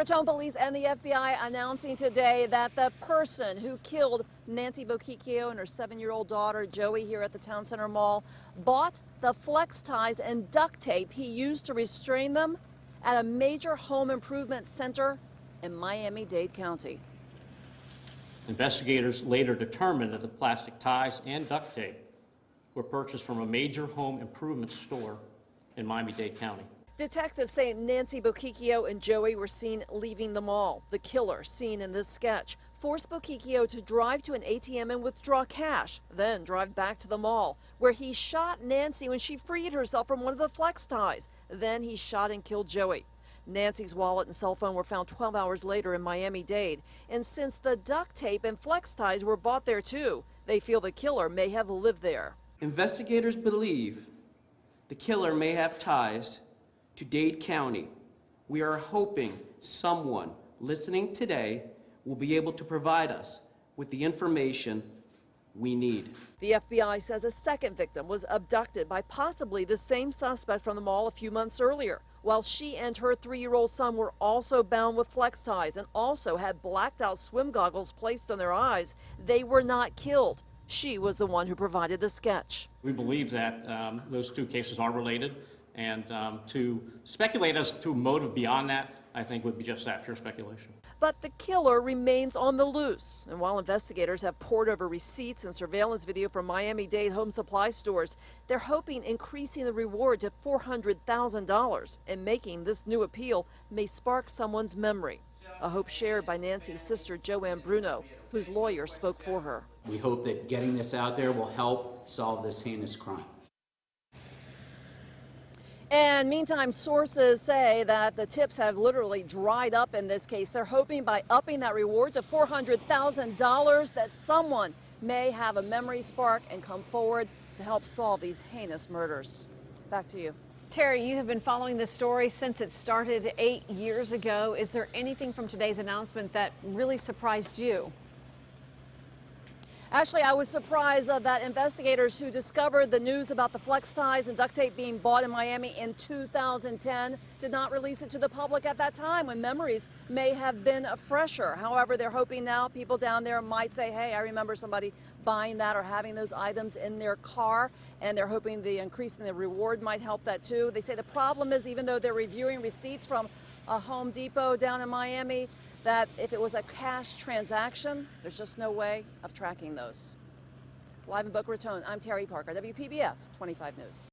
Bochicchio police and the FBI announcing today that the person who killed Nancy Bochicchio and her 7-year-old daughter Joey here at the Town Center Mall bought the flex ties and duct tape he used to restrain them at a major home improvement center in Miami-Dade County. Investigators later determined that the plastic ties and duct tape were purchased from a major home improvement store in Miami-Dade County. Detectives say Nancy Bochicchio and Joey were seen leaving the mall. The killer, seen in this sketch, forced Bochicchio to drive to an ATM and withdraw cash, then drive back to the mall, where he shot Nancy when she freed herself from one of the flex ties. Then he shot and killed Joey. Nancy's wallet and cell phone were found 12 hours later in Miami-Dade. And since the duct tape and flex ties were bought there too, they feel the killer may have lived there. Investigators believe the killer may have ties to Dade County. We are hoping someone listening today will be able to provide us with the information we need. The FBI says a second victim was abducted by possibly the same suspect from the mall a few months earlier, while she and her 3-year-old son were also bound with flex ties and also had blacked out swim goggles placed on their eyes. They were not killed. She was the one who provided the sketch. We believe that those two cases are related, and to speculate as to motive beyond that, I think would be just that, pure speculation. But the killer remains on the loose. And while investigators have pored over receipts and surveillance video from Miami-Dade home supply stores, they're hoping increasing the reward to $400,000 and making this new appeal may spark someone's memory. A hope shared by Nancy's sister, Joanne Bruno, whose lawyer spoke for her. We hope that getting this out there will help solve this heinous crime. And meantime, sources say that the tips have literally dried up in this case. They're hoping by upping that reward to $400,000 that someone may have a memory spark and come forward to help solve these heinous murders. Back to you. Terry, you have been following this story since it started 8 years ago. Is there anything from today's announcement that really surprised you? Actually, I was surprised that investigators who discovered the news about the flex ties and duct tape being bought in Miami in 2010 did not release it to the public at that time when memories may have been fresher. However, they're hoping now people down there might say, hey, I remember somebody buying that or having those items in their car, and they're hoping the increase in the reward might help that too. They say the problem is, even though they're reviewing receipts from a Home Depot down in Miami, that if it was a cash transaction, there's just no way of tracking those. Live in Boca Raton, I'm Terry Parker, WPBF 25 News.